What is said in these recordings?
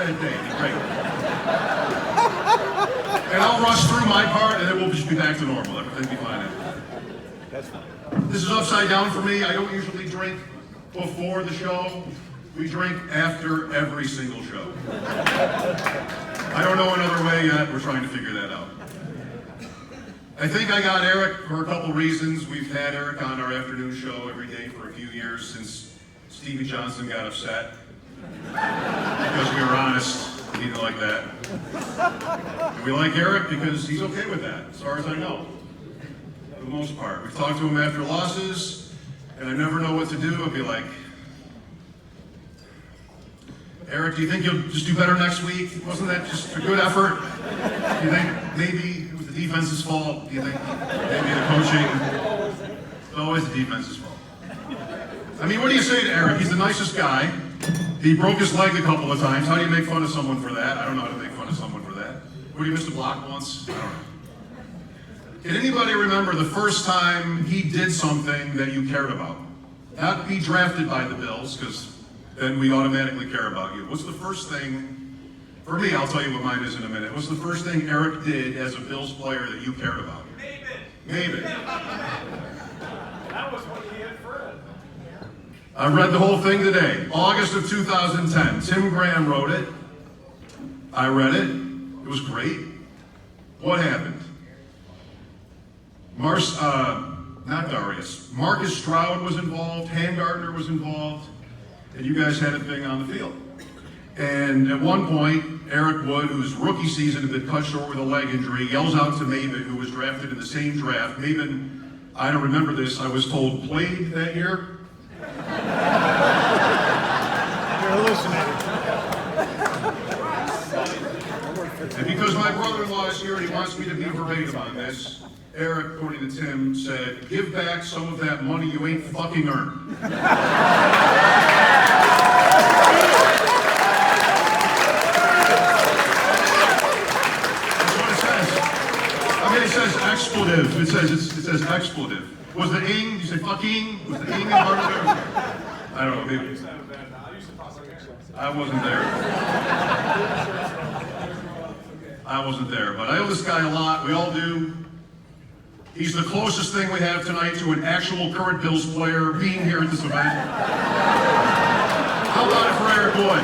that day. Great. And I'll rush through my part, and then we'll just be back to normal. Everything will be fine. That's fine. This is upside down for me. I don't usually drink before the show. We drink after every single show. I don't know another way yet. We're trying to figure that out. I think I got Eric for a couple reasons. We've had Eric on our afternoon show every day for a few years since Stevie Johnson got upset. Because we were honest. He didn't like that. And we like Eric because he's okay with that, as far as I know. For the most part. We've talked to him after losses, and I never know what to do. I'll be like, Eric, do you think you'll just do better next week? Wasn't that just a good effort? Do you think maybe it was the defense's fault? Do you think maybe the coaching? It's always the defense's fault. I mean, what do you say to Eric? He's the nicest guy. He broke his leg a couple of times. How do you make fun of someone for that? I don't know how to make fun of someone for that. What, he missed a block once? I don't know. Can anybody remember the first time he did something that you cared about? Not be drafted by the Bills, because then we automatically care about you. What's the first thing, for me, I'll tell you what mine is in a minute. What's the first thing Eric did as a Bills player that you cared about? Maybe. That was when he had Fred. I read the whole thing today. August of 2010. Tim Graham wrote it. I read it. It was great. What happened? Not Darius. Marcus Stroud was involved. Handgardner was involved. And you guys had a thing on the field. And at one point, Eric Wood, whose rookie season had been cut short with a leg injury, yells out to Maven, who was drafted in the same draft. Maven, I don't remember this, I was told, played that year. You're hallucinating. And because my brother-in-law is here and he wants me to be verbatim on this, Eric, according to Tim, said, give back some of that money you ain't fucking earned. That's what it says. I mean, it says expletive. It says expletive. Was the ing, you say fucking? Was the ing in part of it? I don't know, maybe. I wasn't there. I wasn't there, but I owe this guy a lot. We all do. He's the closest thing we have tonight to an actual current Bills player being here at this event. How about it for Eric Wood?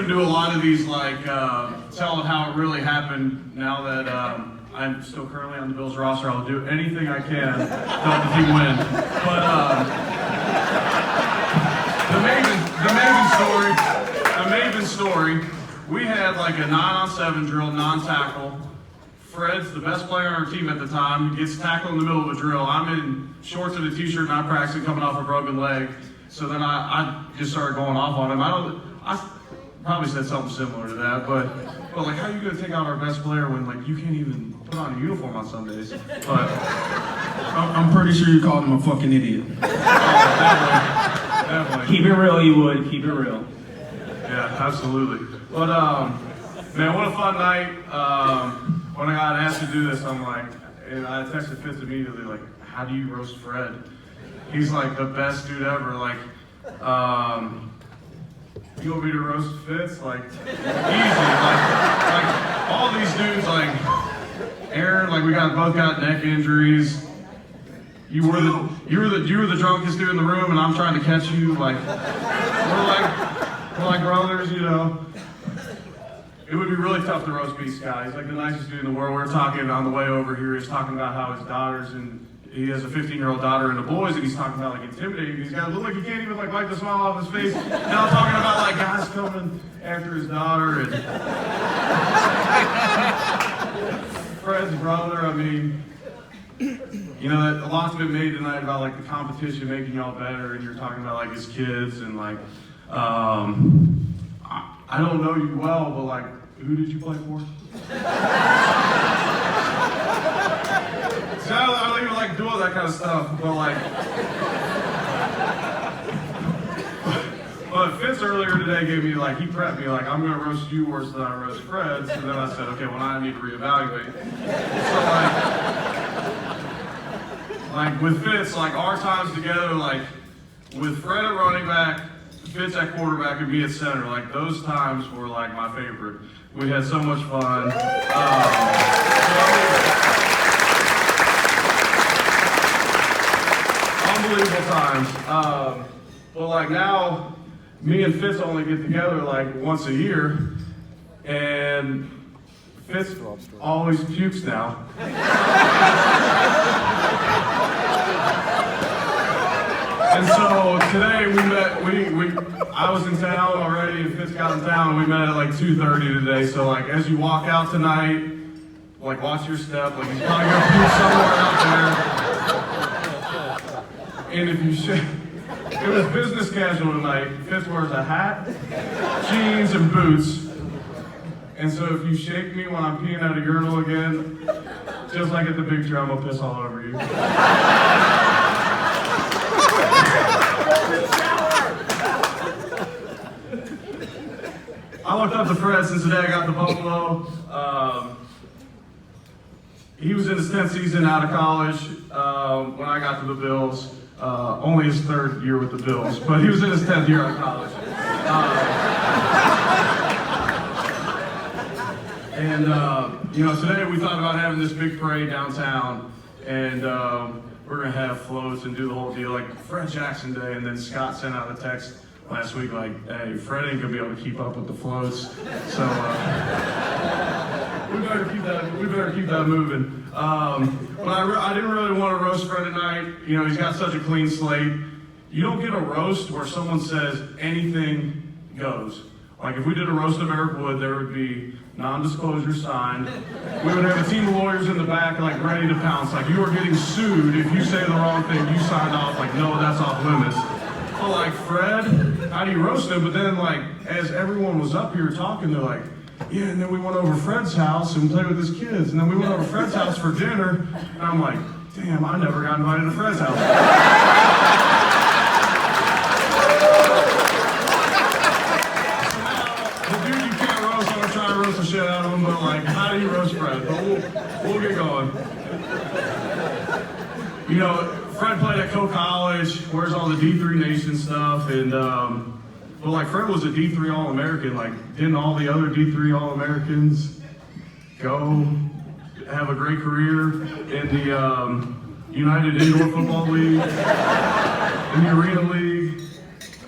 Do a lot of these, like telling how it really happened. Now that I'm still currently on the Bills roster, I'll do anything I can to help the team win. But the Maven story, we had like a 9-on-7 drill, non-tackle. Fred's the best player on our team at the time. He gets tackled in the middle of a drill. I'm in shorts and a t-shirt, not practicing, coming off a broken leg. So then I just started going off on him. I probably said something similar to that, but like, how are you gonna take out our best player when like you can't even put on a uniform on Sundays? But I'm pretty sure you called him a fucking idiot. Definitely. Keep it real, you would. Keep it real. Yeah, absolutely. But man, what a fun night. When I got asked to do this, I'm like, and I texted Fitz immediately, like, how do you roast Fred? He's like the best dude ever. Like, you want me to roast Fitz? Like, easy. Like all these dudes, like Aaron, like we both got neck injuries. You were the drunkest dude in the room, and I'm trying to catch you. Like we're like brothers, you know. It would be really tough to roast B. Scott. He's like the nicest dude in the world. We were talking on the way over here. He's talking about how his daughters and he has a 15-year-old daughter and the boys, and he's talking about like intimidating these guys. Look like he can't even like wipe the smile off his face. Now talking about like guys coming after his daughter and Fred's brother. I mean, you know, a lot's been made tonight about like the competition making y'all better, and you're talking about like his kids and like I don't know you well, but like, who did you play for? So I don't even like do all that kind of stuff, but like. But Fitz earlier today gave me like, he prepped me like, I'm gonna roast you worse than I roast Fred. So then I said, okay, well now I need to reevaluate. So like with Fitz, like our times together, like with Fred at running back, Fitz at quarterback, and me at center, like those times were like my favorite. We had so much fun. Unbelievable times. But like now, me and Fitz only get together like once a year, and Fitz always pukes now. And so today we met, I was in town already and Fitz got in town, and we met at like 2:30 today. So like as you walk out tonight, like watch your step, like he's probably gonna puke somewhere out there. And if you should, it was business casual tonight. Fitz wears a hat, jeans, and boots. And so if you shake me when I'm peeing at a urinal again, just like at the big tree, I'm gonna piss all over you. I looked up to Fred since the day I got to Buffalo. He was in his 10th season out of college when I got to the Bills. Only his 3rd year with the Bills, but he was in his 10th year out of college. You know, today we thought about having this big parade downtown, and we're gonna have floats and do the whole deal, like Fred Jackson Day. And then Scott sent out a text last week like, hey, Fred ain't gonna be able to keep up with the floats, so we better keep that moving. But I didn't really want to roast Fred tonight. You know, he's got such a clean slate. You don't get a roast where someone says anything goes. Like if we did a roast of Eric Wood, there would be non-disclosure signed. We would have a team of lawyers in the back like ready to pounce. Like you are getting sued if you say the wrong thing. You signed off like, no, that's off limits. Well, like Fred, how do you roast him? But then like as everyone was up here talking, they're like, yeah, and then we went over Fred's house and played with his kids. And then we went over Fred's house for dinner. And I'm like, damn, I never got invited to Fred's house. The dude you can't roast, I'm gonna try to roast the shit out of him, but like, how do you roast Fred? But we'll get going. You know, Fred played at Coe College, wears all the D3 Nation stuff, and but like Fred was a D3 All-American. Like, didn't all the other D3 All-Americans go have a great career in the United Indoor Football League, in the Arena League?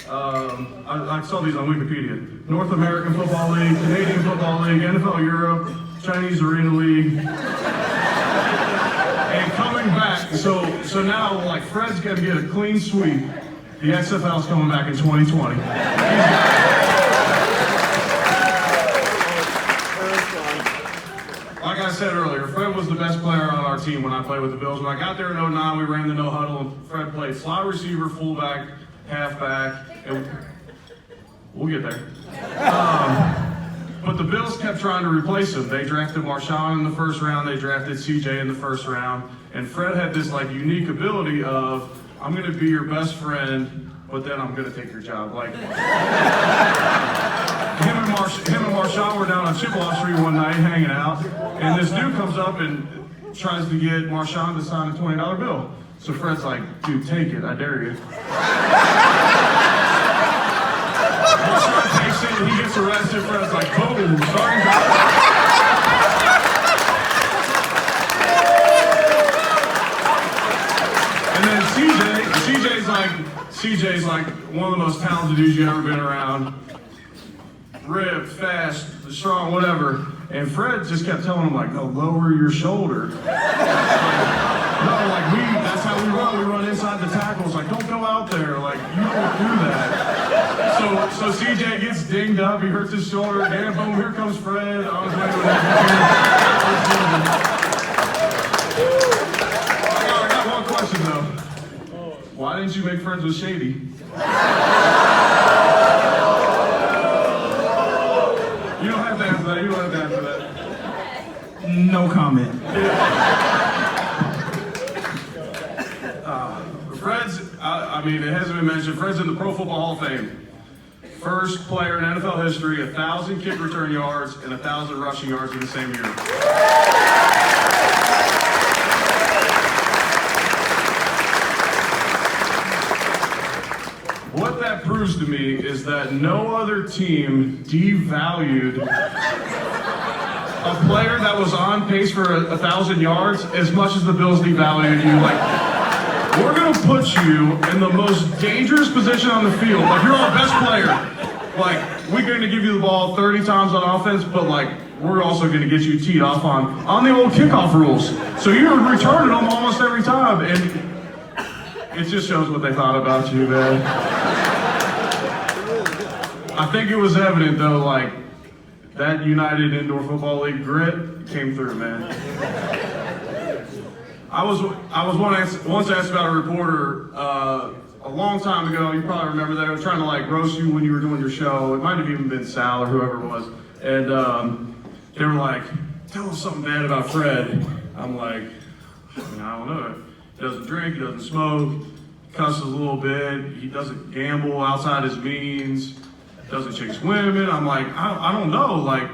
I saw these on Wikipedia. North American Football League, Canadian Football League, NFL Europe, Chinese Arena League. And coming back, so now like Fred's got to get a clean sweep. The XFL's coming back in 2020. Like I said earlier, Fred was the best player on our team when I played with the Bills. When I got there in 09, we ran the no huddle, and Fred played slot receiver, fullback, halfback, and we'll get there. But the Bills kept trying to replace him. They drafted Marshawn in the first round, they drafted CJ in the first round, and Fred had this like unique ability of, I'm gonna be your best friend, but then I'm gonna take your job. Like him and Marshawn were down on Chippewa Street one night hanging out, and this dude comes up and tries to get Marshawn to sign a $20 bill. So Fred's like, dude, take it, I dare you. Marshawn takes it and he gets arrested. Fred's like, boom, starting job. And then CJ's like one of the most talented dudes you've ever been around. Ripped, fast, strong, whatever. And Fred just kept telling him like, no, lower your shoulder. That's how we run. We run inside the tackles. Like, don't go out there. Like, you don't do that. So CJ gets dinged up. He hurts his shoulder. And boom, here comes Fred. I was waiting for that. I got one question though. Why didn't you make friends with Shady? You don't have to answer that. You don't have to answer that. No comment. I mean, it hasn't been mentioned. Fred's in the Pro Football Hall of Fame. First player in NFL history, 1,000 kick return yards and 1,000 rushing yards in the same year. What that proves to me is that no other team devalued a player that was on pace for 1,000 yards as much as the Bills devalued you. Like, we're gonna put you in the most dangerous position on the field. Like, you're our best player. Like, we're gonna give you the ball 30 times on offense, but like, we're also gonna get you teed off on the old kickoff rules. So you're returning them almost every time, and it just shows what they thought about you, man. I think it was evident though, like, that United Indoor Football League grit came through, man. I was once asked about a reporter a long time ago. You probably remember that. I was trying to like roast you when you were doing your show. It might have even been Sal or whoever it was. And they were like, "Tell us something bad about Fred." I'm like, I don't know. He doesn't drink. He doesn't smoke. Cusses a little bit. He doesn't gamble outside his means. Doesn't chase women. I'm like, I don't know. Like,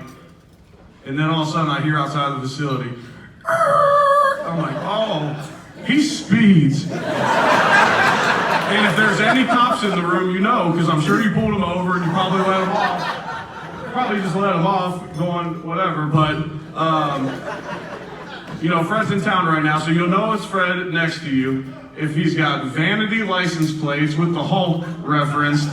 and then all of a sudden I hear outside the facility. I'm like, oh, he speeds. And if there's any cops in the room, you know, because I'm sure you pulled him over and you probably let him off. Probably just let him off, going whatever. But, you know, Fred's in town right now, so you'll know it's Fred next to you if he's got vanity license plates with the Hulk referenced,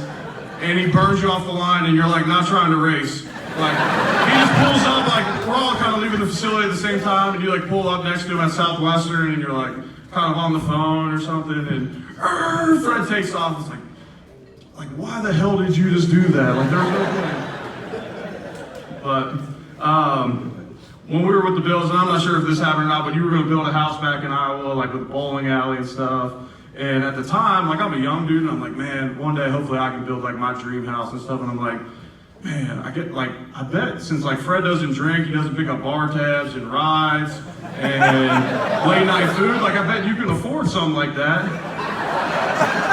and he burns you off the line and you're like not trying to race. Like, he just pulls up, like, we're all kind of leaving the facility at the same time, and you like pull up next to him at Southwestern, and you're like kind of on the phone or something, and Fred takes off. It's like, why the hell did you just do that? Like, there's no point. But when we were with the Bills, and I'm not sure if this happened or not, but you were going to build a house back in Iowa, like with a bowling alley and stuff. And at the time, like, I'm a young dude, and I'm like, man, one day hopefully I can build like my dream house and stuff. And I'm like, man, I bet since like Fred doesn't drink, he doesn't pick up bar tabs and rides and late night food, like I bet you can afford something like that.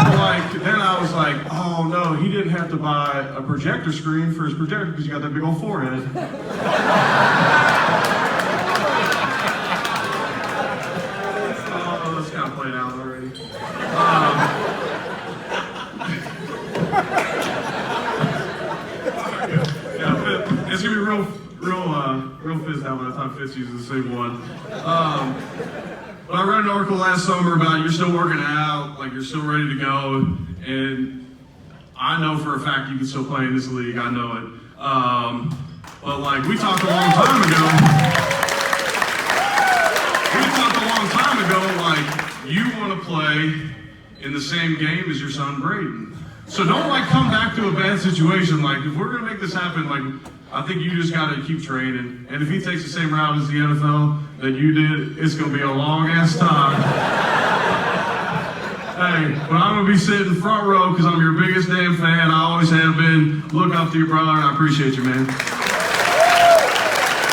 But like, then I was like, oh no, he didn't have to buy a projector screen for his projector because he got that big old forehead. Oh, that's kind of played out already. It's gonna be real Fizz now by the time Fitz uses the same one. But I read an article last summer about you're still working out, like you're still ready to go, and I know for a fact you can still play in this league. I know it. But like we talked a long time ago. Like you want to play in the same game as your son Braden. So don't like come back to a bad situation. Like if we're gonna make this happen, like I think you just gotta keep training. And if he takes the same route as the NFL that you did, it's gonna be a long ass time. Hey, but I'm gonna be sitting front row because I'm your biggest damn fan. I always have been. Look up to your brother, and I appreciate you, man.